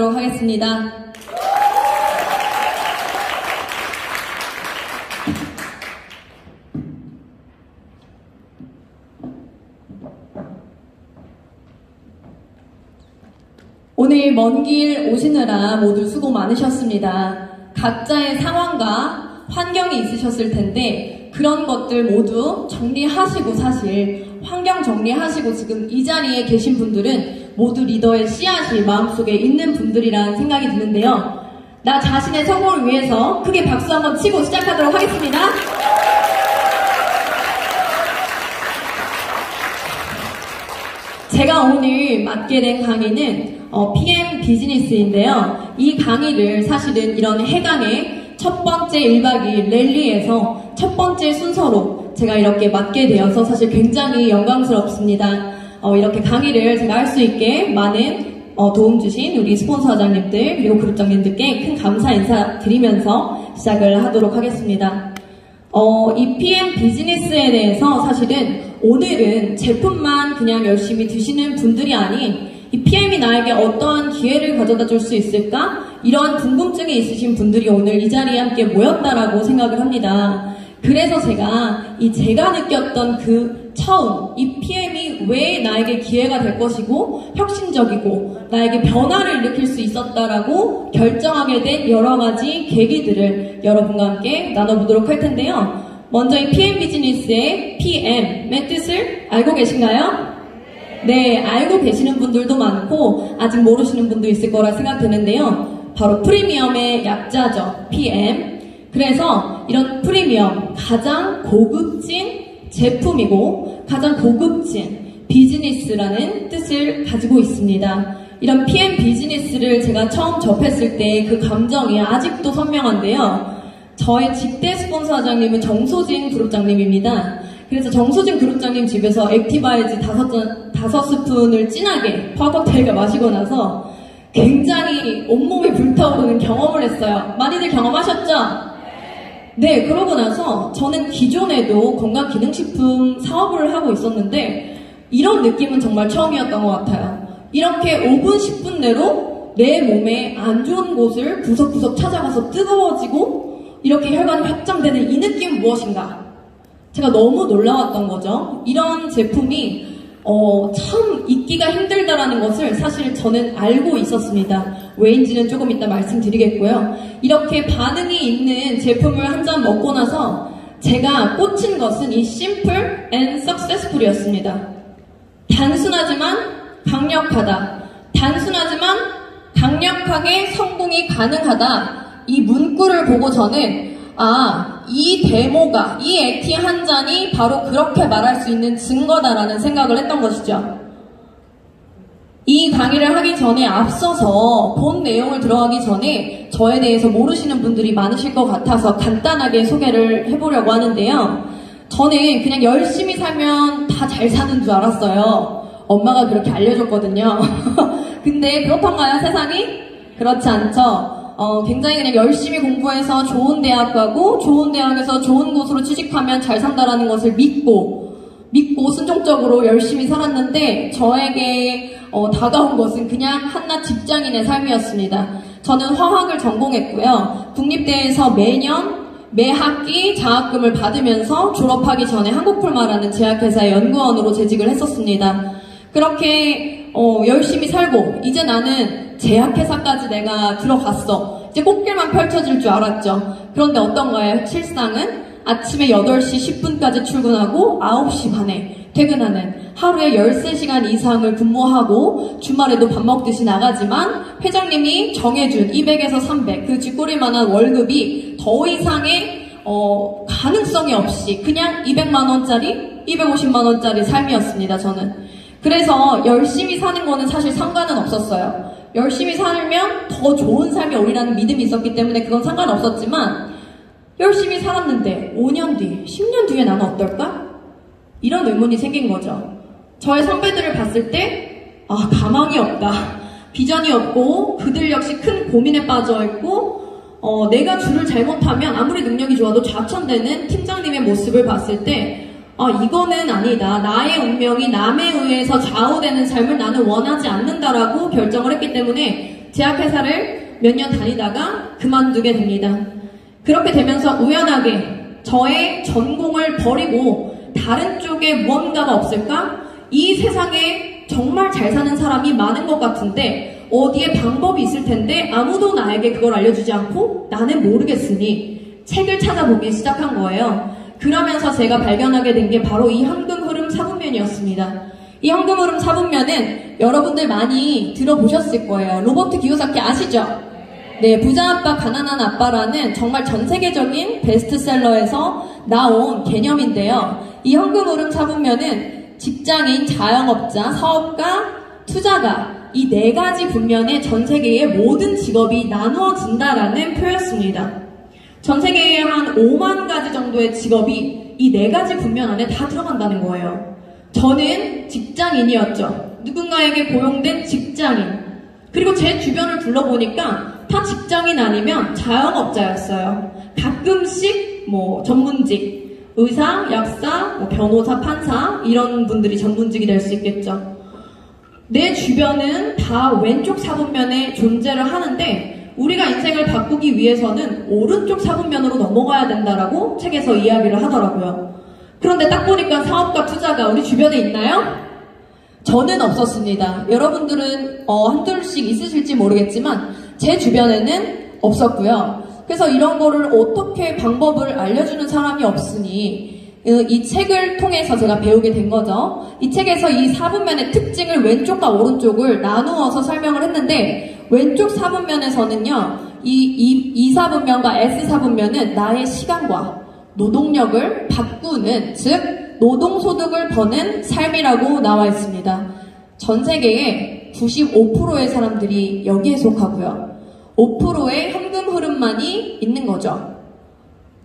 시작하도록 하겠습니다. 오늘 먼 길 오시느라 모두 수고 많으셨습니다. 각자의 상황과 환경이 있으셨을 텐데 그런 것들 모두 정리하시고, 사실 환경 정리하시고 지금 이 자리에 계신 분들은 모두 리더의 씨앗이 마음속에 있는 분들이라는 생각이 드는데요. 나 자신의 성공을 위해서 크게 박수 한번 치고 시작하도록 하겠습니다. 제가 오늘 맡게 된 강의는 PM 비즈니스인데요. 이 강의를 사실은 이런 해강의 첫 번째 1박 2일 랠리에서 첫 번째 순서로 제가 이렇게 맡게 되어서 사실 굉장히 영광스럽습니다. 이렇게 강의를 제가 할 수 있게 많은 도움 주신 우리 스폰서장님들 그리고 그룹장님들께 큰 감사 인사 드리면서 시작을 하도록 하겠습니다. 이 PM 비즈니스에 대해서 사실은 오늘은 제품만 그냥 열심히 드시는 분들이 아닌 이 PM이 나에게 어떠한 기회를 가져다 줄 수 있을까? 이러한 궁금증이 있으신 분들이 오늘 이 자리에 함께 모였다라고 생각을 합니다. 그래서 제가 느꼈던 그 처음, 이 PM이 왜 나에게 기회가 될 것이고 혁신적이고 나에게 변화를 일으킬 수 있었다라고 결정하게 된 여러 가지 계기들을 여러분과 함께 나눠보도록 할 텐데요. 먼저 이 PM 비즈니스의 PM의 뜻을 알고 계신가요? 네, 알고 계시는 분들도 많고 아직 모르시는 분도 있을 거라 생각되는데요. 바로 프리미엄의 약자죠. PM. 그래서 이런 프리미엄, 가장 고급진 제품이고 가장 고급진 비즈니스라는 뜻을 가지고 있습니다. 이런 PM 비즈니스를 제가 처음 접했을 때 그 감정이 아직도 선명한데요. 저의 직대 스폰서장님은 정소진 그룹장님입니다. 그래서 정소진 그룹장님 집에서 액티바이즈 5스푼을 진하게 파우더테이가 마시고 나서 굉장히 온몸이 불타오르는 경험을 했어요. 많이들 경험하셨죠? 네, 그러고 나서 저는 기존에도 건강기능식품 사업을 하고 있었는데 이런 느낌은 정말 처음이었던 것 같아요. 이렇게 5분, 10분 내로 내 몸에 안 좋은 곳을 구석구석 찾아가서 뜨거워지고 이렇게 혈관이 확장되는 이 느낌은 무엇인가? 제가 너무 놀라웠던 거죠. 이런 제품이 참 잊기가 힘들다라는 것을 사실 저는 알고 있었습니다. 왜인지는 조금 이따 말씀드리겠고요. 이렇게 반응이 있는 제품을 한 잔 먹고 나서 제가 꽂힌 것은 이 Simple and Successful이었습니다. 단순하지만 강력하다. 단순하지만 강력하게 성공이 가능하다. 이 문구를 보고 저는 이 데모가, 이 액티 한 잔이 바로 그렇게 말할 수 있는 증거다라는 생각을 했던 것이죠. 이 강의를 하기 전에 앞서서 본 내용을 들어가기 전에 저에 대해서 모르시는 분들이 많으실 것 같아서 간단하게 소개를 해보려고 하는데요. 저는 그냥 열심히 살면 다 잘 사는 줄 알았어요. 엄마가 그렇게 알려줬거든요. 근데 그렇던가요, 세상이? 그렇지 않죠. 굉장히 그냥 열심히 공부해서 좋은 대학 가고 좋은 대학에서 좋은 곳으로 취직하면 잘 산다라는 것을 믿고 순종적으로 열심히 살았는데 저에게 다가온 것은 그냥 한낱 직장인의 삶이었습니다. 저는 화학을 전공했고요. 국립대에서 매 학기 장학금을 받으면서 졸업하기 전에 한국풀마라는 제약회사의 연구원으로 재직을 했었습니다. 그렇게 열심히 살고 이제 나는 제약회사까지 내가 들어갔어. 이제 꽃길만 펼쳐질 줄 알았죠. 그런데 어떤가요? 실상은 아침에 8시 10분까지 출근하고 9시 반에 퇴근하는 하루에 13시간 이상을 근무하고 주말에도 밥 먹듯이 나가지만 회장님이 정해준 200에서 300 그 쥐꼬리만한 월급이 더 이상의 가능성이 없이 그냥 200만원짜리, 250만원짜리 삶이었습니다. 저는. 그래서 열심히 사는 거는 사실 상관은 없었어요. 열심히 살면 더 좋은 삶이 오리라는 믿음이 있었기 때문에 그건 상관없었지만 열심히 살았는데 5년 뒤, 10년 뒤에 나는 어떨까? 이런 의문이 생긴 거죠. 저의 선배들을 봤을 때 가망이 없다. 비전이 없고 그들 역시 큰 고민에 빠져있고 내가 줄을 잘못하면 아무리 능력이 좋아도 좌천되는 팀장님의 모습을 봤을 때 이거는 아니다. 나의 운명이 남에 의해서 좌우되는 삶을 나는 원하지 않는다라고 결정을 했기 때문에 제약회사를 몇 년 다니다가 그만두게 됩니다. 그렇게 되면서 우연하게 저의 전공을 버리고 다른 쪽에 무언가가 없을까? 이 세상에 정말 잘 사는 사람이 많은 것 같은데 어디에 방법이 있을 텐데 아무도 나에게 그걸 알려주지 않고 나는 모르겠으니 책을 찾아보기 시작한 거예요. 그러면서 제가 발견하게 된 게 바로 이 황금흐름 사분면이었습니다. 이 황금흐름 사분면은 여러분들 많이 들어보셨을 거예요. 로버트 기요사키 아시죠? 네, 부자 아빠 가난한 아빠라는 정말 전 세계적인 베스트셀러에서 나온 개념인데요. 이 황금흐름 사분면은 직장인, 자영업자, 사업가, 투자가 이 네 가지 분면에 전 세계의 모든 직업이 나누어진다라는 표였습니다. 전 세계에 한 5만 가지 정도의 직업이 이 네 가지 분면 안에 다 들어간다는 거예요. 저는 직장인이었죠. 누군가에게 고용된 직장인. 그리고 제 주변을 둘러보니까 다 직장인 아니면 자영업자였어요. 가끔씩 전문직, 의사, 약사, 변호사, 판사 이런 분들이 전문직이 될 수 있겠죠. 내 주변은 다 왼쪽 사분면에 존재를 하는데 우리가 인생을 바꾸기 위해서는 오른쪽 사분면으로 넘어가야 된다라고 책에서 이야기를 하더라고요. 그런데 딱 보니까 사업가, 투자가 우리 주변에 있나요? 저는 없었습니다. 여러분들은 한둘씩 있으실지 모르겠지만 제 주변에는 없었고요. 그래서 이런 거를 어떻게 방법을 알려주는 사람이 없으니 이 책을 통해서 제가 배우게 된 거죠. 이 책에서 이 사분면의 특징을 왼쪽과 오른쪽을 나누어서 설명을 했는데 왼쪽 사분면에서는요. 이 사분면과 S 사분면은 나의 시간과 노동력을 바꾸는, 즉 노동소득을 버는 삶이라고 나와 있습니다. 전 세계의 95%의 사람들이 여기에 속하고요. 5%의 현금 흐름만이 있는 거죠.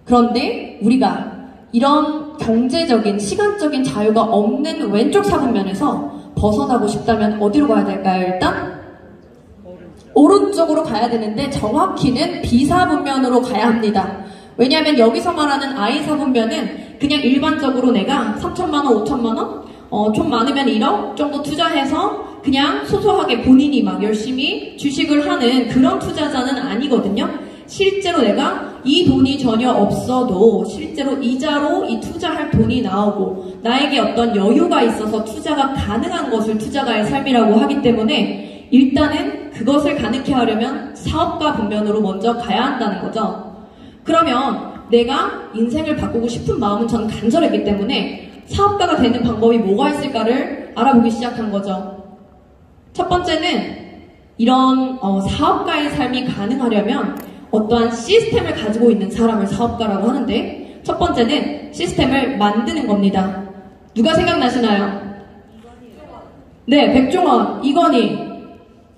그런데 우리가 이런 경제적인, 시간적인 자유가 없는 왼쪽 사분면에서 벗어나고 싶다면 어디로 가야 될까요? 일단 오른쪽으로 가야 되는데 정확히는 B사분면으로 가야 합니다. 왜냐하면 여기서 말하는 I사분면은 그냥 일반적으로 내가 3천만원, 5천만원, 좀 많으면 1억 정도 투자해서 그냥 소소하게 본인이 막 열심히 주식을 하는 그런 투자자는 아니거든요. 실제로 내가 이 돈이 전혀 없어도 실제로 이자로 이 투자할 돈이 나오고 나에게 어떤 여유가 있어서 투자가 가능한 것을 투자가의 삶이라고 하기 때문에 일단은 그것을 가능케 하려면 사업가 분면으로 먼저 가야 한다는 거죠. 그러면 내가 인생을 바꾸고 싶은 마음은 저는 간절했기 때문에 사업가가 되는 방법이 뭐가 있을까를 알아보기 시작한 거죠. 첫 번째는 이런 사업가의 삶이 가능하려면 어떠한 시스템을 가지고 있는 사람을 사업가라고 하는데 첫 번째는 시스템을 만드는 겁니다. 누가 생각나시나요? 네, 백종원, 이건희.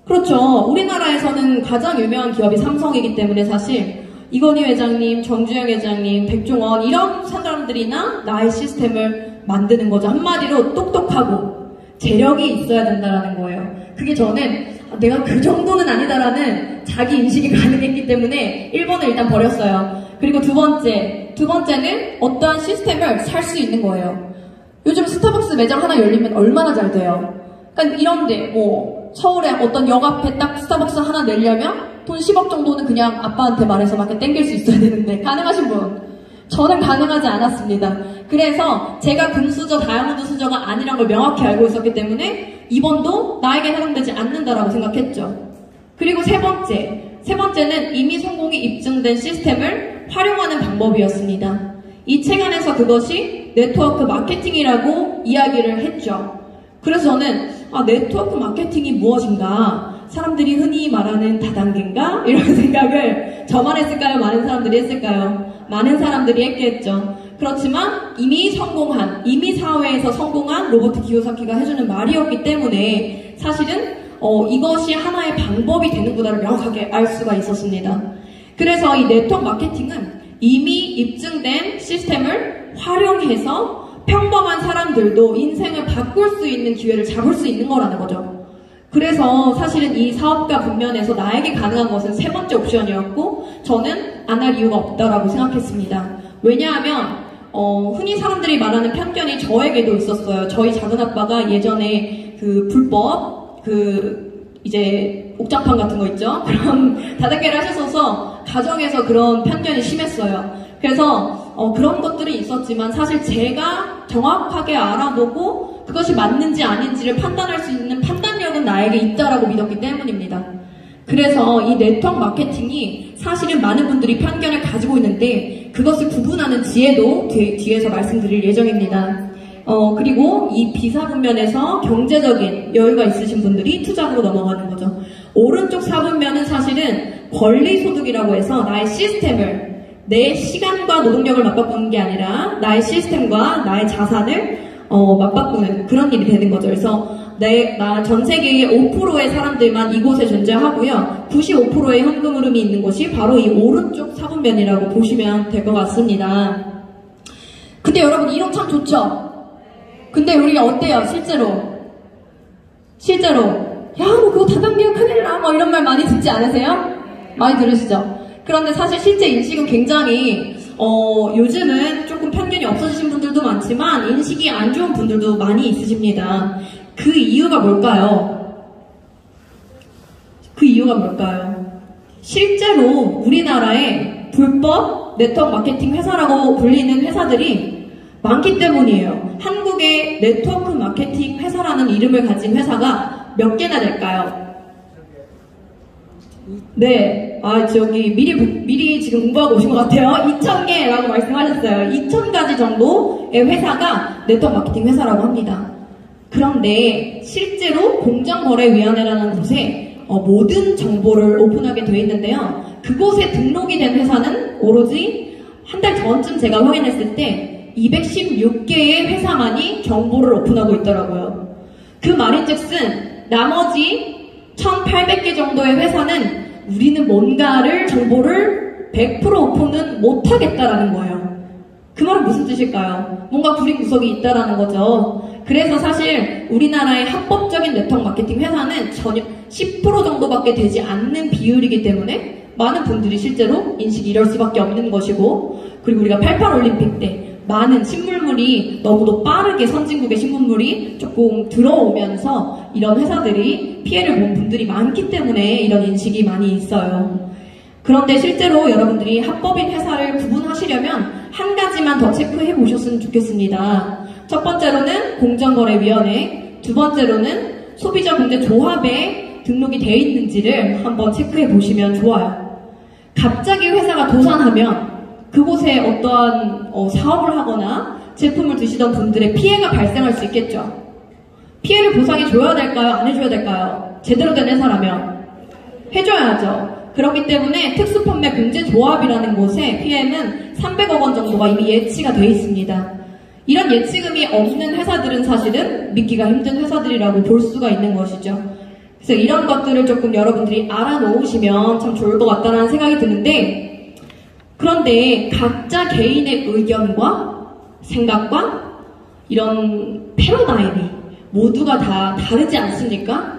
그렇죠. 우리나라에서는 가장 유명한 기업이 삼성이기 때문에 사실 이건희 회장님, 정주영 회장님, 백종원 이런 사람들이나 나의 시스템을 만드는 거죠. 한마디로 똑똑하고 재력이 있어야 된다는 거예요. 그게 저는 내가 그 정도는 아니다라는 자기 인식이 가능했기 때문에 1번을 일단 버렸어요. 그리고 두 번째는 어떠한 시스템을 살 수 있는 거예요. 요즘 스타벅스 매장 하나 열리면 얼마나 잘 돼요. 그러니까 이런데 서울에 어떤 역 앞에 딱 스타벅스 하나 내려면 돈 10억 정도는 그냥 아빠한테 말해서 막 땡길 수 있어야 되는데 가능하신 분? 저는 가능하지 않았습니다. 그래서 제가 금수저, 다이아몬드 수저가 아니란 걸 명확히 알고 있었기 때문에 2번도 나에게 해당되지 않는다라고 생각했죠. 그리고 세 번째는 이미 성공이 입증된 시스템을 활용하는 방법이었습니다. 이 책 안에서 그것이 네트워크 마케팅이라고 이야기를 했죠. 그래서 저는 네트워크 마케팅이 무엇인가? 사람들이 흔히 말하는 다단계인가? 이런 생각을 저만 했을까요? 많은 사람들이 했을까요? 많은 사람들이 했겠죠. 그렇지만 이미 사회에서 성공한 로버트 기요사키가 해주는 말이었기 때문에 사실은 이것이 하나의 방법이 되는구나를 명확하게 알 수가 있었습니다. 그래서 이 네트워크 마케팅은 이미 입증된 시스템을 활용해서 평범한 사람들도 인생을 바꿀 수 있는 기회를 잡을 수 있는 거라는 거죠. 그래서 사실은 이 사업가 분면에서 나에게 가능한 것은 세 번째 옵션이었고 저는 안 할 이유가 없다라고 생각했습니다. 왜냐하면 흔히 사람들이 말하는 편견이 저에게도 있었어요. 저희 작은아빠가 예전에 그 불법 이제 옥장판 같은 거 있죠? 그런 다단계를 하셨어서 가정에서 그런 편견이 심했어요. 그래서 그런 것들이 있었지만 사실 제가 정확하게 알아보고 그것이 맞는지 아닌지를 판단할 수 있는 판단력은 나에게 있다라고 믿었기 때문입니다. 그래서 이 네트워크 마케팅이 사실은 많은 분들이 편견을 가지고 있는데 그것을 구분하는 지혜도 뒤에서 말씀드릴 예정입니다. 그리고 이 비사분면에서 경제적인 여유가 있으신 분들이 투잡으로 넘어가는 거죠. 오른쪽 사분면은 사실은 권리소득이라고 해서 나의 시스템을 내 시간과 노동력을 맞바꾸는 게 아니라 나의 시스템과 나의 자산을 맞바꾸는 그런 일이 되는 거죠. 그래서 나 전 세계의 5%의 사람들만 이곳에 존재하고요. 95%의 현금 흐름이 있는 곳이 바로 이 오른쪽 사분면이라고 보시면 될 것 같습니다. 근데 여러분 이론 참 좋죠? 근데 우리가 어때요? 실제로 야 뭐 그거 다단계야 큰일 나 뭐 이런 말 많이 듣지 않으세요? 많이 들으시죠? 그런데 사실 실제 인식은 굉장히 요즘은 조금 편견이 없어지신 분들도 많지만 인식이 안 좋은 분들도 많이 있으십니다. 그 이유가 뭘까요? 실제로 우리나라에 불법 네트워크 마케팅 회사라고 불리는 회사들이 많기 때문이에요. 한국의 네트워크 마케팅 회사라는 이름을 가진 회사가 몇 개나 될까요? 네, 저기 미리 지금 공부하고 오신 것 같아요. 2,000개라고 말씀하셨어요. 2,000가지 정도의 회사가 네트워크 마케팅 회사라고 합니다. 그런데 실제로 공정거래위원회라는 곳에 모든 정보를 오픈하게 되어 있는데요. 그곳에 등록이 된 회사는 오로지 한 달 전쯤 제가 확인했을 때 216개의 회사만이 정보를 오픈하고 있더라고요. 그 말인즉슨 나머지 1,800개 정도의 회사는 우리는 뭔가를 정보를 100% 오픈은 못하겠다라는 거예요. 그 말은 무슨 뜻일까요? 뭔가 구리구석이 있다라는 거죠. 그래서 사실 우리나라의 합법적인 네트워크 마케팅 회사는 전혀 10% 정도밖에 되지 않는 비율이기 때문에 많은 분들이 실제로 인식이 이럴 수밖에 없는 것이고, 그리고 우리가 88 올림픽 때 많은 신문물이 너무도 빠르게 선진국의 신문물이 조금 들어오면서 이런 회사들이 피해를 본 분들이 많기 때문에 이런 인식이 많이 있어요. 그런데 실제로 여러분들이 합법인 회사를 구분하시려면 한 가지만 더 체크해 보셨으면 좋겠습니다. 첫 번째로는 공정거래위원회, 두 번째로는 소비자공제조합에 등록이 되어 있는지를 한번 체크해 보시면 좋아요. 갑자기 회사가 도산하면 그곳에 어떠한 사업을 하거나 제품을 드시던 분들의 피해가 발생할 수 있겠죠. 피해를 보상해 줘야 될까요? 안 해줘야 될까요? 제대로 된 회사라면 해줘야죠. 그렇기 때문에 특수판매공제조합이라는 곳에 PM은 300억 원 정도가 이미 예치가 되어 있습니다. 이런 예치금이 없는 회사들은 사실은 믿기가 힘든 회사들이라고 볼 수가 있는 것이죠. 그래서 이런 것들을 조금 여러분들이 알아놓으시면 참 좋을 것 같다는 생각이 드는데, 그런데 각자 개인의 의견과 생각과 이런 패러다임이 모두가 다 다르지 않습니까?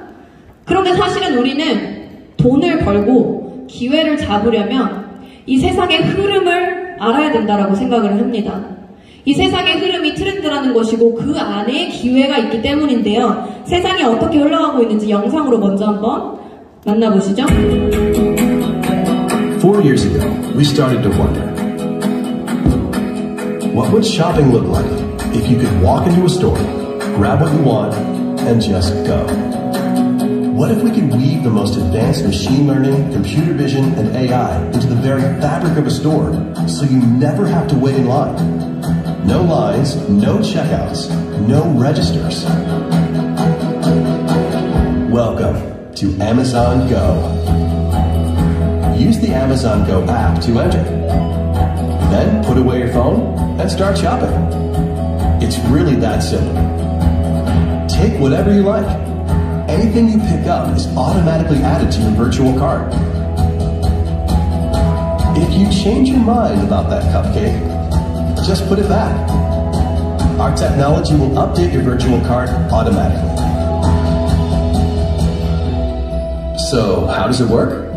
그런데 사실은 우리는 돈을 벌고 기회를 잡으려면 이 세상의 흐름을 알아야 된다고 생각을 합니다. 이 세상의 흐름이 트렌드라는 것이고 그 안에 기회가 있기 때문인데요. 세상이 어떻게 흘러가고 있는지 영상으로 먼저 한번 만나보시죠. 4 years ago, we started to wonder, what would shopping look like if you could walk into a store, grab what you want, and just go? What if we could weave the most advanced machine learning, computer vision, and AI into the very fabric of a store so you never have to wait in line? No lines, no checkouts, no registers. Welcome to Amazon Go. Use the Amazon Go app to enter. Then put away your phone and start shopping. It's really that simple. Take whatever you like. Anything you pick up is automatically added to your virtual cart. If you change your mind about that cupcake, just put it back. Our technology will update your virtual cart automatically. So, how does it work?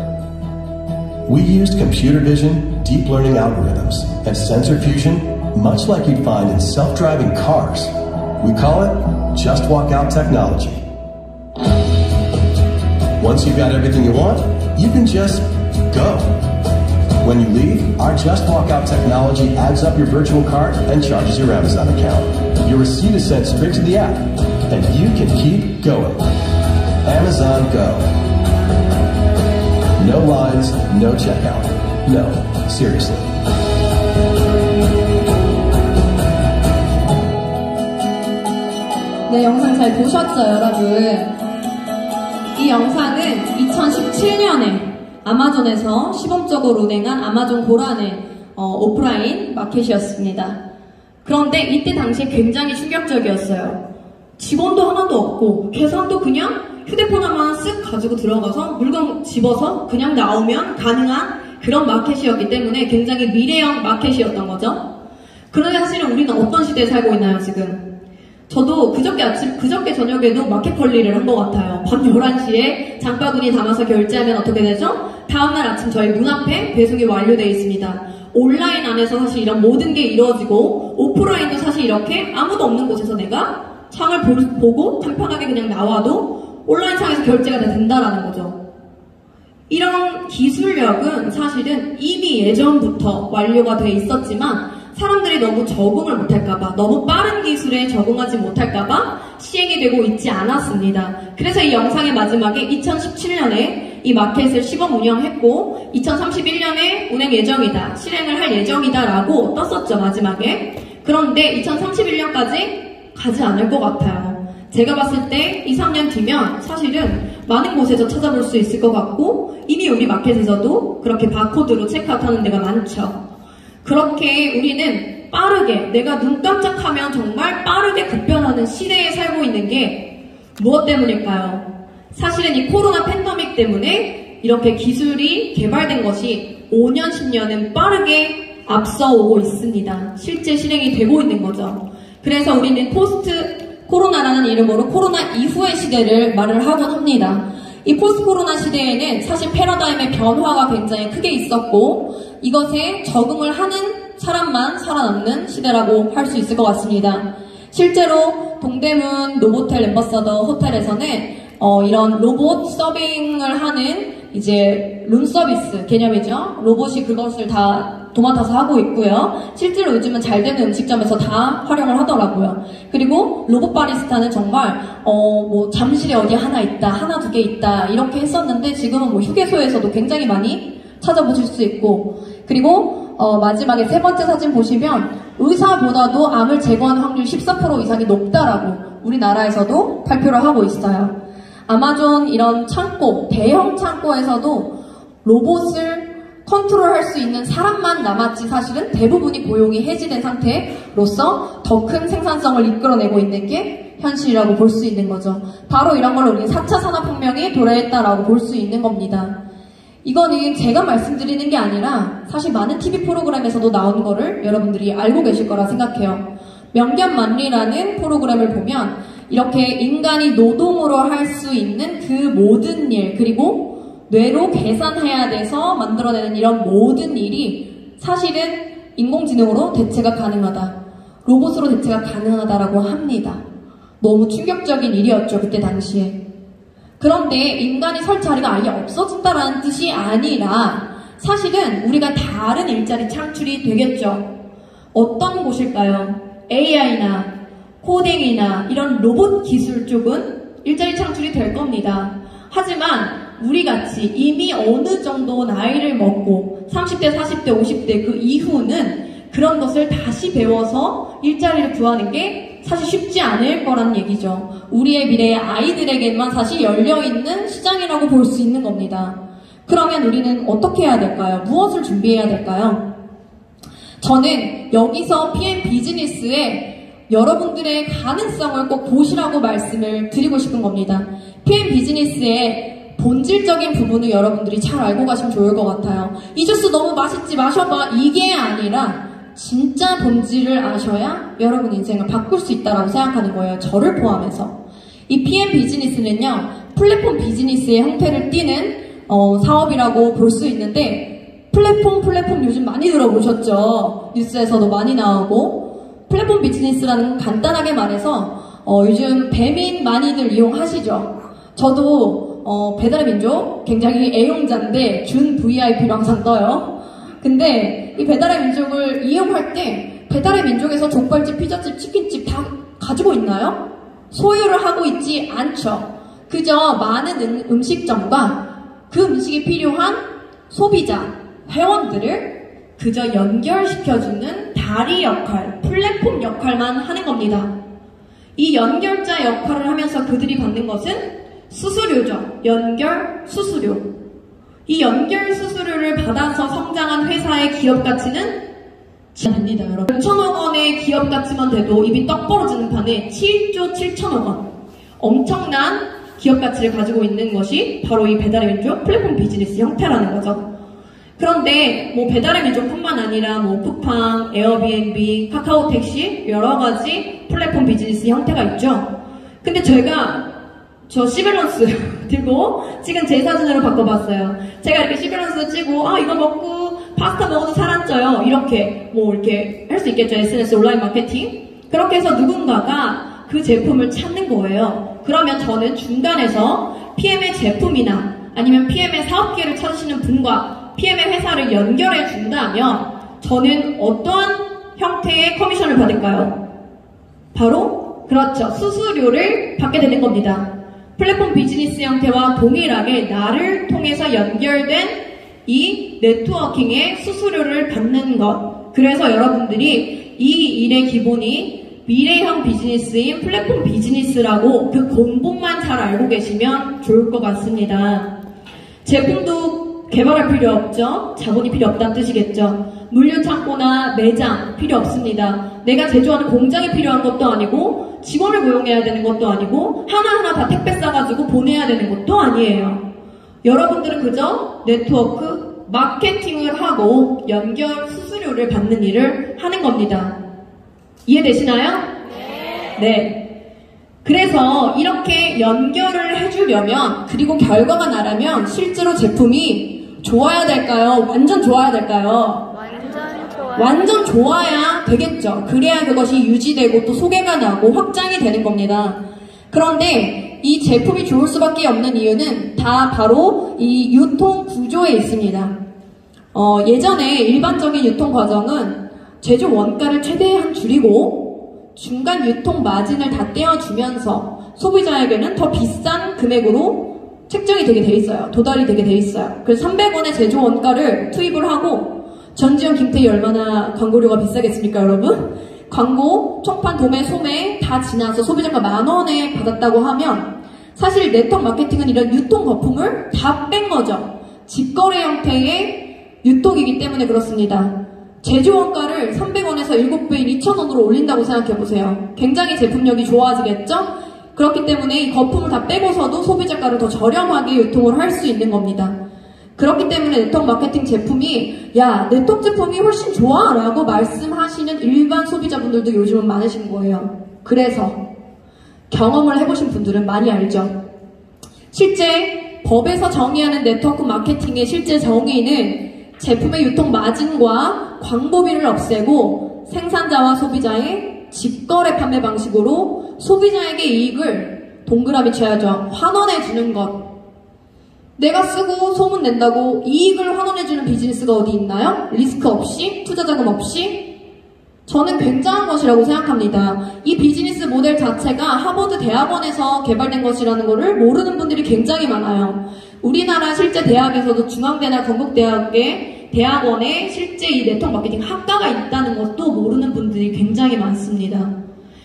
We used computer vision, deep learning algorithms, and sensor fusion, much like you'd find in self-driving cars. We call it Just Walk Out technology. Once you've got everything you want, you can just go. When you leave, our Just Walk Out technology adds up your virtual cart and charges your Amazon account. Your receipt is sent straight to the app, and you can keep going. Amazon Go. No lines, no checkout. No, seriously. 네, 영상 잘 보셨죠, 여러분? 이 영상은 2017년에 아마존에서 시범적으로 운행한 아마존 고란의 오프라인 마켓이었습니다. 그런데 이때 당시에 굉장히 충격적이었어요. 직원도 하나도 없고 계산도 그냥 휴대폰 하나만 쓱 가지고 들어가서 물건 집어서 그냥 나오면 가능한 그런 마켓이었기 때문에 굉장히 미래형 마켓이었던 거죠. 그런데 사실은 우리는 어떤 시대에 살고 있나요, 지금? 저도 그저께 저녁에도 마켓 관리를 한 것 같아요. 밤 11시에 장바구니 담아서 결제하면 어떻게 되죠? 다음날 아침 저희 문 앞에 배송이 완료되어 있습니다. 온라인 안에서 사실 이런 모든 게 이루어지고 오프라인도 사실 이렇게 아무도 없는 곳에서 내가 창을 보고 간편하게 그냥 나와도 온라인 창에서 결제가 다 된다라는 거죠. 이런 기술력은 사실은 이미 예전부터 완료가 돼 있었지만 사람들이 너무 적응을 못할까봐, 너무 빠른 기술에 적응하지 못할까봐 시행이 되고 있지 않았습니다. 그래서 이 영상의 마지막에 2017년에 이 마켓을 시범 운영했고 2031년에 운행 예정이다, 실행을 할 예정이다 라고 떴었죠, 마지막에. 그런데 2031년까지 가지 않을 것 같아요. 제가 봤을 때 2, 3년 뒤면 사실은 많은 곳에서 찾아볼 수 있을 것 같고 이미 우리 마켓에서도 그렇게 바코드로 체크아웃하는 데가 많죠. 그렇게 우리는 빠르게, 내가 눈 깜짝하면 정말 빠르게 급변하는 시대에 살고 있는 게 무엇 때문일까요? 사실은 이 코로나 팬데믹 때문에 이렇게 기술이 개발된 것이 5년, 10년은 빠르게 앞서오고 있습니다. 실제 실행이 되고 있는 거죠. 그래서 우리는 포스트 코로나라는 이름으로 코로나 이후의 시대를 말을 하곤 합니다. 이 포스트 코로나 시대에는 사실 패러다임의 변화가 굉장히 크게 있었고 이것에 적응을 하는 사람만 살아남는 시대라고 할 수 있을 것 같습니다. 실제로 동대문 노보텔 엠버서더 호텔에서는 이런 로봇 서빙을 하는 이제 룸 서비스 개념이죠. 로봇이 그것을 다 도맡아서 하고 있고요. 실제로 요즘은 잘 되는 음식점에서 다 활용을 하더라고요. 그리고 로봇 바리스타는 정말 뭐 잠실에 어디 하나 있다, 하나 두 개 있다 이렇게 했었는데 지금은 뭐 휴게소에서도 굉장히 많이 찾아보실 수 있고, 그리고 마지막에 세 번째 사진 보시면 의사보다도 암을 제거하는 확률 14% 이상이 높다라고 우리나라에서도 발표를 하고 있어요. 아마존 이런 창고, 대형 창고에서도 로봇을 컨트롤할 수 있는 사람만 남았지 사실은 대부분이 고용이 해지된 상태로서 더 큰 생산성을 이끌어내고 있는 게 현실이라고 볼 수 있는 거죠. 바로 이런 걸 우리 4차 산업혁명이 도래했다라고 볼 수 있는 겁니다. 이거는 제가 말씀드리는 게 아니라 사실 많은 TV 프로그램에서도 나온 거를 여러분들이 알고 계실 거라 생각해요. 명견만리라는 프로그램을 보면 이렇게 인간이 노동으로 할 수 있는 그 모든 일, 그리고 뇌로 계산해야 돼서 만들어내는 이런 모든 일이 사실은 인공지능으로 대체가 가능하다, 로봇으로 대체가 가능하다라고 합니다. 너무 충격적인 일이었죠, 그때 당시에. 그런데 인간이 설 자리가 아예 없어진다라는 뜻이 아니라 사실은 우리가 다른 일자리 창출이 되겠죠. 어떤 곳일까요? AI나 코딩이나 이런 로봇 기술 쪽은 일자리 창출이 될 겁니다. 하지만 우리같이 이미 어느 정도 나이를 먹고 30대, 40대, 50대 그 이후는 그런 것을 다시 배워서 일자리를 구하는 게 사실 쉽지 않을 거란 얘기죠. 우리의 미래의 아이들에게만 사실 열려있는 시장이라고 볼 수 있는 겁니다. 그러면 우리는 어떻게 해야 될까요? 무엇을 준비해야 될까요? 저는 여기서 PM 비즈니스에 여러분들의 가능성을 꼭 보시라고 말씀을 드리고 싶은 겁니다. PM 비즈니스의 본질적인 부분을 여러분들이 잘 알고 가시면 좋을 것 같아요. 이 주스 너무 맛있지, 마셔봐, 이게 아니라 진짜 본질을 아셔야 여러분 인생을 바꿀 수 있다고 생각하는 거예요. 저를 포함해서. 이 PM 비즈니스는요, 플랫폼 비즈니스의 형태를 띠는 사업이라고 볼 수 있는데, 플랫폼 요즘 많이 들어보셨죠? 뉴스에서도 많이 나오고. 플랫폼 비즈니스라는 간단하게 말해서 요즘 배민 많이들 이용하시죠? 저도 배달의 민족 굉장히 애용자인데 준 VIP로 항상 떠요. 근데 이 배달의 민족을 이용할 때 배달의 민족에서 족발집, 피자집, 치킨집 다 가지고 있나요? 소유를 하고 있지 않죠. 그저 많은 음식점과 그 음식이 필요한 소비자, 회원들을 그저 연결시켜주는 다리 역할, 플랫폼 역할만 하는 겁니다. 이 연결자 역할을 하면서 그들이 받는 것은 수수료죠. 연결 수수료. 이 연결 수수료를 받아서 성장한 회사의 기업 가치는 됩니다, 여러분. 5천억 원의 기업 가치만 돼도 입이 떡 벌어지는 판에 7조 7천억 원. 엄청난 기업 가치를 가지고 있는 것이 바로 이 배달의 민족 플랫폼 비즈니스 형태라는 거죠. 그런데 뭐 배달의 민족뿐만 아니라 뭐 쿠팡, 에어비앤비, 카카오 택시 여러 가지 플랫폼 비즈니스 형태가 있죠. 근데 제가 저 시밸런스 들고 지금 제 사진으로 바꿔봤어요. 제가 이렇게 시밸런스 찍고 이거 먹고 파스타 먹어도 살 안 쪄요. 이렇게 할 수 있겠죠. SNS 온라인 마케팅. 그렇게 해서 누군가가 그 제품을 찾는 거예요. 그러면 저는 중간에서 PM의 제품이나 아니면 PM의 사업기회를 찾으시는 분과 PM의 회사를 연결해 준다면 저는 어떠한 형태의 커미션을 받을까요? 바로 그렇죠. 수수료를 받게 되는 겁니다. 플랫폼 비즈니스 형태와 동일하게 나를 통해서 연결된 이 네트워킹의 수수료를 받는 것. 그래서 여러분들이 이 일의 기본이 미래형 비즈니스인 플랫폼 비즈니스라고 그 공복만 잘 알고 계시면 좋을 것 같습니다. 제품도 개발할 필요 없죠. 자본이 필요 없다는 뜻이겠죠. 물류 창고나 매장 필요 없습니다. 내가 제조하는 공장이 필요한 것도 아니고 직원을 고용해야 되는 것도 아니고 하나하나 다 택배 싸가지고 보내야 되는 것도 아니에요. 여러분들은 그저 네트워크 마케팅을 하고 연결 수수료를 받는 일을 하는 겁니다. 이해되시나요? 네. 그래서 이렇게 연결을 해주려면 그리고 결과가 나라면 실제로 제품이 좋아야 될까요? 완전 좋아야 될까요? 완전 좋아야 되겠죠. 그래야 그것이 유지되고 또 소개가 나고 확장이 되는 겁니다. 그런데 이 제품이 좋을 수밖에 없는 이유는 다 바로 이 유통 구조에 있습니다. 예전에 일반적인 유통 과정은 제조 원가를 최대한 줄이고 중간 유통 마진을 다 떼어주면서 소비자에게는 더 비싼 금액으로 책정이 되게 돼 있어요. 도달이 되게 돼 있어요. 그래서 300원의 제조 원가를 투입을 하고 전지현, 김태희 얼마나 광고료가 비싸겠습니까, 여러분? 광고, 총판, 도매, 소매 다 지나서 소비자가 10,000원에 받았다고 하면 사실 네트워크 마케팅은 이런 유통 거품을 다 뺀 거죠. 직거래 형태의 유통이기 때문에 그렇습니다. 제조 원가를 300원에서 7배인 2,000원으로 올린다고 생각해보세요. 굉장히 제품력이 좋아지겠죠? 그렇기 때문에 이 거품을 다 빼고서도 소비자가를 더 저렴하게 유통을 할 수 있는 겁니다. 그렇기 때문에 네트워크 마케팅 제품이 야, 네트워크 제품이 훨씬 좋아 라고 말씀하시는 일반 소비자분들도 요즘은 많으신 거예요. 그래서 경험을 해보신 분들은 많이 알죠. 실제 법에서 정의하는 네트워크 마케팅의 실제 정의는 제품의 유통 마진과 광고비를 없애고 생산자와 소비자의 직거래 판매 방식으로 소비자에게 이익을 동그라미 쳐야죠. 환원해 주는 것. 내가 쓰고 소문 낸다고 이익을 환원해주는 비즈니스가 어디 있나요? 리스크 없이? 투자자금 없이? 저는 굉장한 것이라고 생각합니다. 이 비즈니스 모델 자체가 하버드 대학원에서 개발된 것이라는 것을 모르는 분들이 굉장히 많아요. 우리나라 실제 대학에서도 중앙대나 건국대학의 대학원에 실제 이 네트워크 마케팅 학과가 있다는 것도 모르는 분들이 굉장히 많습니다.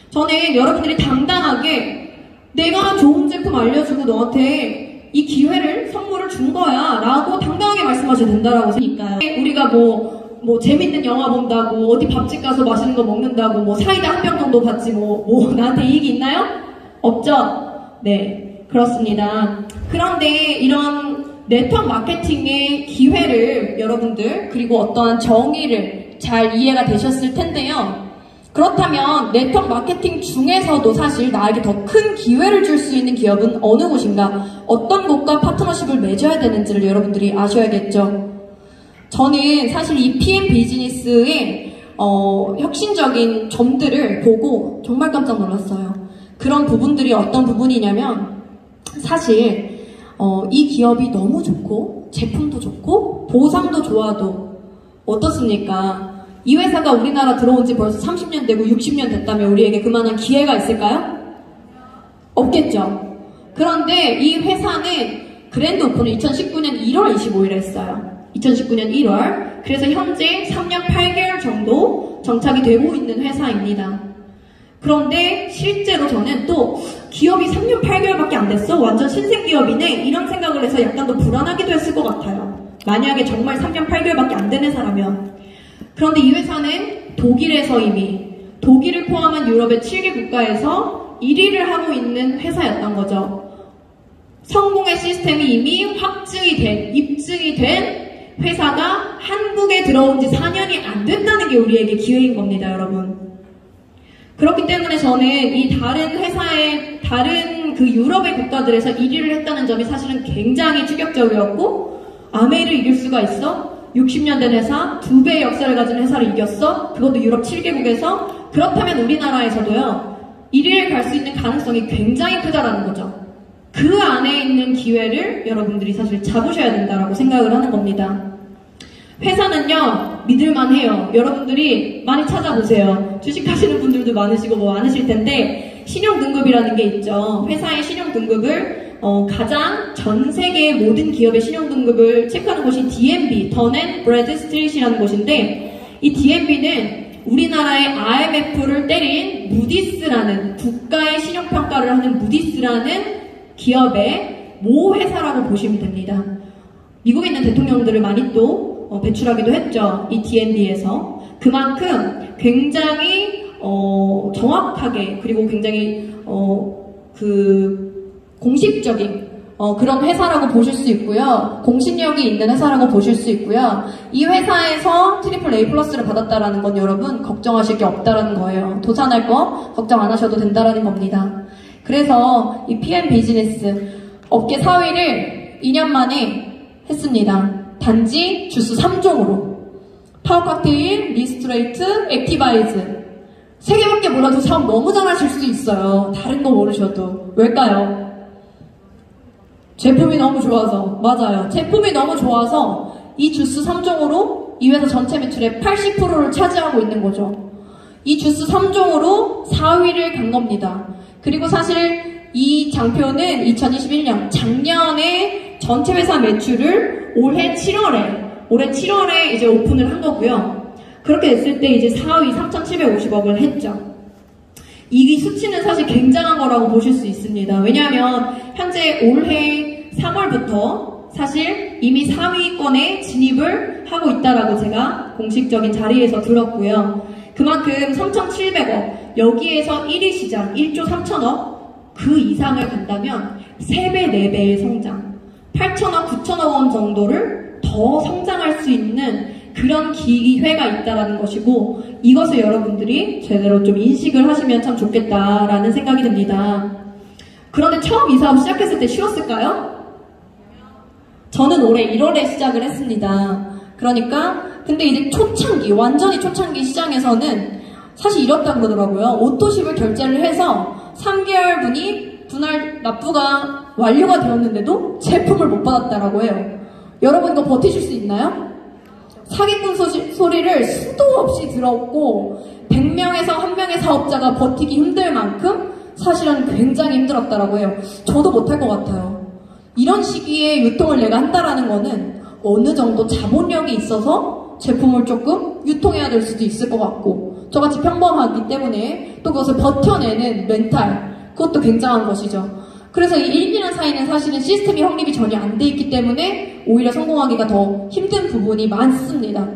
저는 여러분들이 당당하게 내가 좋은 제품 알려주고 너한테 이 기회를 선물을 준 거야 라고 당당하게 말씀하셔도 된다라고 생각해요. 우리가 뭐 재밌는 영화 본다고 어디 밥집 가서 맛있는 거 먹는다고 뭐 사이다 한 병 정도 받지 뭐 나한테 이익이 있나요? 없죠? 네, 그렇습니다. 그런데 이런 네트워크 마케팅의 기회를 여러분들 그리고 어떠한 정의를 잘 이해가 되셨을 텐데요. 그렇다면 네트워크 마케팅 중에서도 사실 나에게 더 큰 기회를 줄 수 있는 기업은 어느 곳인가, 어떤 곳과 파트너십을 맺어야 되는지를 여러분들이 아셔야겠죠. 저는 사실 이 PM 비즈니스의 혁신적인 점들을 보고 정말 깜짝 놀랐어요. 그런 부분들이 어떤 부분이냐면 사실 이 기업이 너무 좋고 제품도 좋고 보상도 좋아도 어떻습니까? 이 회사가 우리나라 들어온 지 벌써 30년 되고 60년 됐다면 우리에게 그만한 기회가 있을까요? 없겠죠. 그런데 이 회사는 그랜드 오픈을 2019년 1월 25일에 했어요. 2019년 1월. 그래서 현재 3년 8개월 정도 정착이 되고 있는 회사입니다. 그런데 실제로 저는 또 기업이 3년 8개월밖에 안 됐어? 완전 신생 기업이네? 이런 생각을 해서 약간 더 불안하기도 했을 것 같아요. 만약에 정말 3년 8개월밖에 안 된 회사라면. 그런데 이 회사는 독일에서 이미 독일을 포함한 유럽의 7개 국가에서 1위를 하고 있는 회사였던 거죠. 성공의 시스템이 이미 확증이 된, 입증이 된 회사가 한국에 들어온 지 4년이 안 된다는 게 우리에게 기회인 겁니다, 여러분. 그렇기 때문에 저는 이 다른 회사의, 다른 그 유럽의 국가들에서 1위를 했다는 점이 사실은 굉장히 충격적이었고, 아메이를 이길 수가 있어? 60년 된 회사, 2배의 역사를 가진 회사를 이겼어? 그것도 유럽 7개국에서? 그렇다면 우리나라에서도요, 1위를 갈 수 있는 가능성이 굉장히 크다라는 거죠. 그 안에 있는 기회를 여러분들이 사실 잡으셔야 된다라고 생각을 하는 겁니다. 회사는요, 믿을만 해요. 여러분들이 많이 찾아보세요. 주식하시는 분들도 많으시고 뭐 많으실 텐데, 신용등급이라는 게 있죠. 회사의 신용등급을 가장 전 세계의 모든 기업의 신용등급을 체크하는 곳이 DNB, 던 앤 브래드스트릿이라는 곳인데, 이 DNB는 우리나라의 IMF를 때린 무디스라는, 국가의 신용평가를 하는 무디스라는 기업의 모 회사라고 보시면 됩니다. 미국에 있는 대통령들을 많이 또 배출하기도 했죠. 이 DNB에서. 그만큼 굉장히 정확하게, 그리고 굉장히 공식적인 그런 회사라고 보실 수 있고요. 공신력이 있는 회사라고 보실 수 있고요. 이 회사에서 트리플 A 플러스를 받았다라는 건 여러분 걱정하실 게 없다라는 거예요. 도산할 거 걱정 안 하셔도 된다라는 겁니다. 그래서 이 PM 비즈니스 업계 4위를 2년 만에 했습니다. 단지 주스 3종으로. 파워 칵테일, 리스트레이트, 액티바이즈. 3개밖에 몰라도 사업 너무 잘하실 수 있어요. 다른 거 모르셔도. 왜일까요? 제품이 너무 좋아서. 맞아요. 제품이 너무 좋아서 이 주스 3종으로 이 회사 전체 매출의 80%를 차지하고 있는 거죠. 이 주스 3종으로 4위를 간 겁니다. 그리고 사실 이 장표는 2021년 작년에 전체 회사 매출을 올해 7월에 이제 오픈을 한 거고요. 그렇게 됐을 때 이제 4위 3,750억을 했죠. 이 수치는 사실 굉장한 거라고 보실 수 있습니다. 왜냐하면 현재 올해 3월부터 사실 이미 4위권에 진입을 하고 있다라고 제가 공식적인 자리에서 들었고요. 그만큼 3,700억, 여기에서 1위 시장 1조 3천억 그 이상을 간다면 3배, 4배의 성장, 8천억, 9천억 원 정도를 더 성장할 수 있는 그런 기회가 있다라는 것이고, 이것을 여러분들이 제대로 좀 인식을 하시면 참 좋겠다라는 생각이 듭니다. 그런데 처음 이 사업 시작했을 때 쉬웠을까요? 저는 올해 1월에 시작을 했습니다. 그러니까 근데 이제 초창기, 완전히 초창기 시장에서는 사실 이렇다 그러더라고요. 오토십을 결제를 해서 3개월 분할 납부가 완료가 되었는데도 제품을 못 받았다라고 해요. 여러분 이거 버티실 수 있나요? 사기꾼 소리를 수도 없이 들었고 100명에서 1명의 사업자가 버티기 힘들 만큼 사실은 굉장히 힘들었다라고 해요. 저도 못할 것 같아요. 이런 시기에 유통을 내가 한다라는 거는 어느 정도 자본력이 있어서 제품을 조금 유통해야 될 수도 있을 것 같고, 저같이 평범하기 때문에 또 그것을 버텨내는 멘탈, 그것도 굉장한 것이죠. 그래서 이 1, 2년 사이는 사실은 시스템이 확립이 전혀 안 돼 있기 때문에 오히려 성공하기가 더 힘든 부분이 많습니다.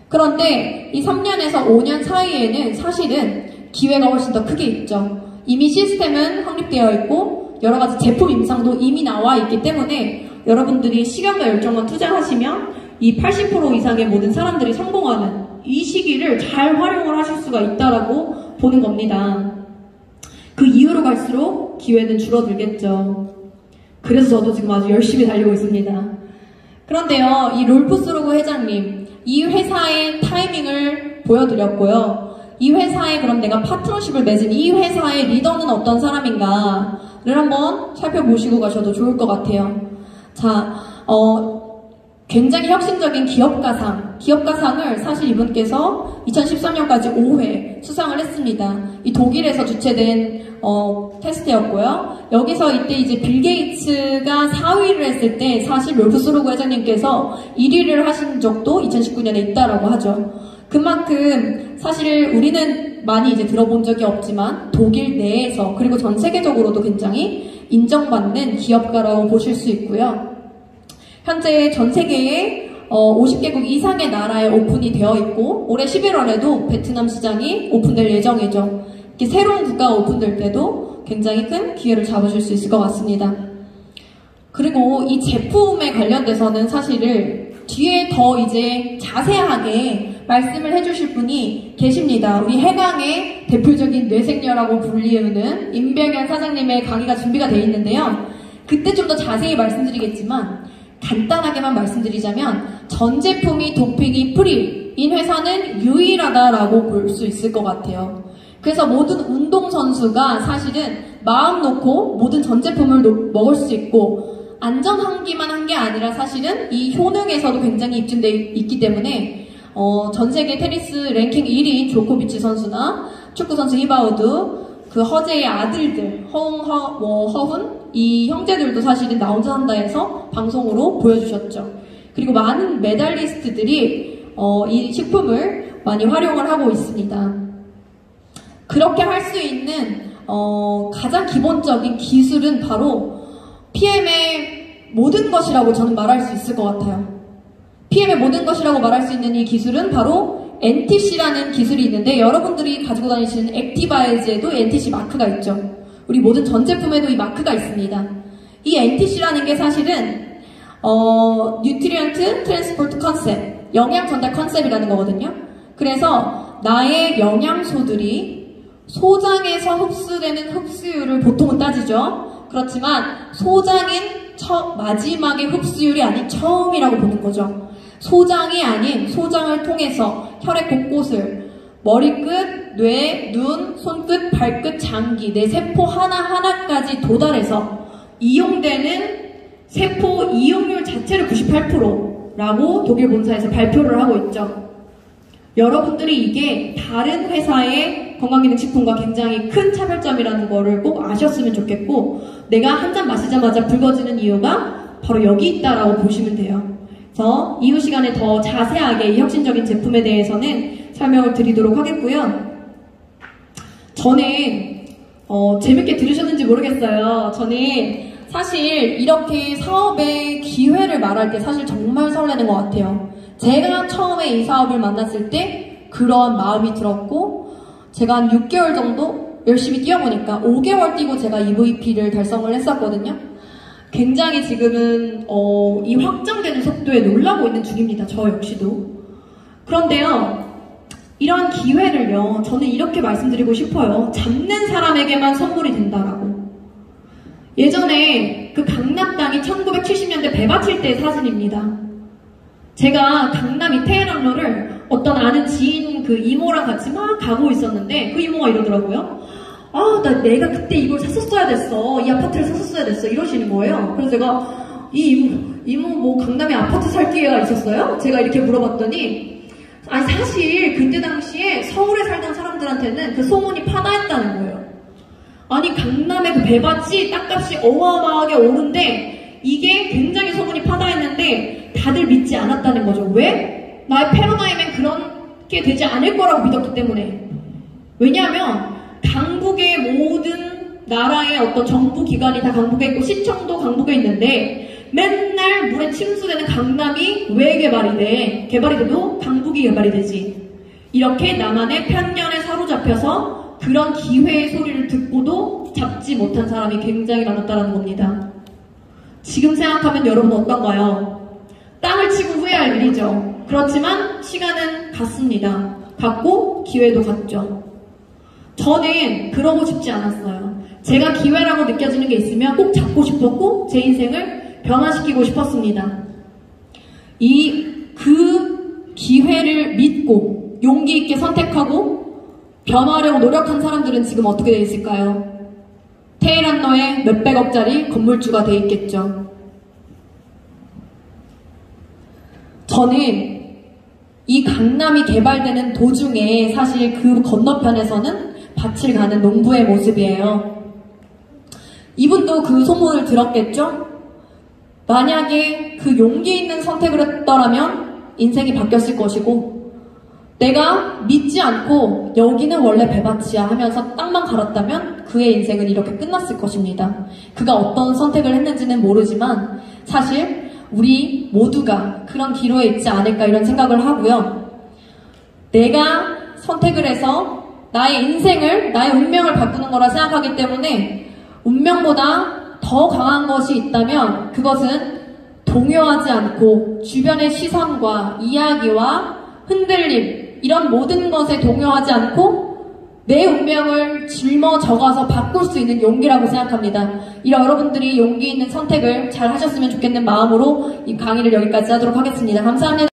그런데 이 3년에서 5년 사이에는 사실은 기회가 훨씬 더 크게 있죠. 이미 시스템은 확립되어 있고 여러 가지 제품 임상도 이미 나와 있기 때문에 여러분들이 시간과 열정만 투자하시면 이 80% 이상의 모든 사람들이 성공하는 이 시기를 잘 활용을 하실 수가 있다라고 보는 겁니다. 그 이후로 갈수록 기회는 줄어들겠죠. 그래서 저도 지금 아주 열심히 달리고 있습니다. 그런데요, 이 롤프스로그 회장님, 이 회사의 타이밍을 보여드렸고요. 이 회사에 그럼 내가 파트너십을 맺은 이 회사의 리더는 어떤 사람인가를 한번 살펴보시고 가셔도 좋을 것 같아요. 자, 굉장히 혁신적인 기업가상을 사실 이분께서 2013년까지 5회 수상을 했습니다. 이 독일에서 주최된 테스트였고요. 여기서 이때 이제 빌 게이츠가 4위를 했을 때 사실 롤프 소로그 회장님께서 1위를 하신 적도 2019년에 있다라고 하죠. 그만큼 사실 우리는 많이 이제 들어본 적이 없지만 독일 내에서 그리고 전 세계적으로도 굉장히 인정받는 기업가라고 보실 수 있고요. 현재 전 세계에 50개국 이상의 나라에 오픈이 되어 있고 올해 11월에도 베트남 시장이 오픈될 예정이죠. 이렇게 새로운 국가가 오픈될 때도 굉장히 큰 기회를 잡으실 수 있을 것 같습니다. 그리고 이 제품에 관련돼서는 사실 뒤에 더 이제 자세하게 말씀을 해주실 분이 계십니다. 우리 해강의 대표적인 뇌생녀라고 불리우는 임병현 사장님의 강의가 준비가 되어 있는데요. 그때 좀 더 자세히 말씀드리겠지만 간단하게만 말씀드리자면 전 제품이 도핑이 프리인 회사는 유일하다라고 볼 수 있을 것 같아요. 그래서 모든 운동선수가 사실은 마음 놓고 모든 전 제품을 먹을 수 있고 안전하기만 한 게 아니라 사실은 이 효능에서도 굉장히 입증되어 있기 때문에 전 세계 테니스 랭킹 1위인 조코비치 선수나 축구선수 히바우드 그 허재의 아들들 허훈 이 형제들도 사실은 나 혼자 산다 해서 방송으로 보여주셨죠. 그리고 많은 메달리스트들이 이 식품을 많이 활용을 하고 있습니다. 그렇게 할 수 있는 가장 기본적인 기술은 바로 PM의 모든 것이라고 저는 말할 수 있을 것 같아요. PM의 모든 것이라고 말할 수 있는 이 기술은 바로 NTC라는 기술이 있는데 여러분들이 가지고 다니시는 액티바이즈에도 NTC 마크가 있죠. 우리 모든 전 제품에도 이 마크가 있습니다. 이 NTC라는 게 사실은 Nutrient Transport Concept, 영양 전달 컨셉이라는 거거든요. 그래서 나의 영양소들이 소장에서 흡수되는 흡수율을 보통은 따지죠. 그렇지만 소장인 마지막의 흡수율이 아닌 처음이라고 보는 거죠. 소장이 아닌 소장을 통해서 혈액 곳곳을 머리끝, 뇌, 눈, 손끝, 발끝, 장기, 내 세포 하나하나까지 도달해서 이용되는 세포 이용률 자체를 98%라고 독일 본사에서 발표를 하고 있죠. 여러분들이 이게 다른 회사의 건강기능식품과 굉장히 큰 차별점이라는 거를 꼭 아셨으면 좋겠고 내가 한 잔 마시자마자 붉어지는 이유가 바로 여기 있다라고 보시면 돼요. 그래서 이후 시간에 더 자세하게 이 혁신적인 제품에 대해서는 설명을 드리도록 하겠고요. 저는 재밌게 들으셨는지 모르겠어요. 저는 사실 이렇게 사업의 기회를 말할 때 사실 정말 설레는 것 같아요. 제가 처음에 이 사업을 만났을 때 그런 마음이 들었고 제가 한 6개월 정도 열심히 뛰어보니까 5개월 뛰고 제가 EVP를 달성을 했었거든요. 굉장히 지금은 이 확장되는 속도에 놀라고 있는 중입니다. 저 역시도. 그런데요. 이런 기회를요. 저는 이렇게 말씀드리고 싶어요. 잡는 사람에게만 선물이 된다라고. 예전에 그 강남 땅이 1970년대 배받칠 때의 사진입니다. 제가 강남 이태해남로를 어떤 아는 지인 그 이모랑 같이 막 가고 있었는데 그 이모가 이러더라고요. 내가 그때 이걸 샀었어야 됐어. 이 아파트를 샀었어야 됐어. 이러시는 거예요. 그래서 제가 이모 뭐 강남에 아파트 살 기회가 있었어요? 제가 이렇게 물어봤더니 아니 사실 그때 당시에 서울에 살던 사람들한테는 그 소문이 파다했다는 거예요. 아니 강남의 그 배밭이 땅값이 어마어마하게 오른데 이게 굉장히 소문이 파다했는데 다들 믿지 않았다는 거죠. 왜? 나의 패러다임엔 그렇게 되지 않을 거라고 믿었기 때문에. 왜냐하면 강북의 모든 나라의 어떤 정부 기관이 다 강북에 있고 시청도 강북에 있는데 맨날 물에 침수되는 강남이 왜 개발이 돼? 개발이 돼도 강북이 개발이 되지. 이렇게 나만의 편견에 사로잡혀서 그런 기회의 소리를 듣고도 잡지 못한 사람이 굉장히 많았다는 겁니다. 지금 생각하면 여러분 어떤가요? 땅을 치고 후회할 일이죠. 그렇지만 시간은 갔습니다. 갔고 기회도 갔죠. 저는 그러고 싶지 않았어요. 제가 기회라고 느껴지는 게 있으면 꼭 잡고 싶었고 제 인생을 변화시키고 싶었습니다. 그 기회를 믿고 용기 있게 선택하고 변화하려고 노력한 사람들은 지금 어떻게 돼 있을까요? 테헤란로에 몇백억짜리 건물주가 돼 있겠죠. 저는 이 강남이 개발되는 도중에 사실 그 건너편에서는 밭을 가는 농부의 모습이에요. 이분도 그 소문을 들었겠죠? 만약에 그 용기 있는 선택을 했더라면 인생이 바뀌었을 것이고, 내가 믿지 않고 여기는 원래 배밭이야 하면서 땅만 갈았다면 그의 인생은 이렇게 끝났을 것입니다. 그가 어떤 선택을 했는지는 모르지만 사실 우리 모두가 그런 기로에 있지 않을까 이런 생각을 하고요. 내가 선택을 해서 나의 인생을, 나의 운명을 바꾸는 거라 생각하기 때문에 운명보다 더 강한 것이 있다면 그것은 동요하지 않고 주변의 시선과 이야기와 흔들림, 이런 모든 것에 동요하지 않고 내 운명을 짊어져가서 바꿀 수 있는 용기라고 생각합니다. 이런 여러분들이 용기 있는 선택을 잘 하셨으면 좋겠는 마음으로 이 강의를 여기까지 하도록 하겠습니다. 감사합니다.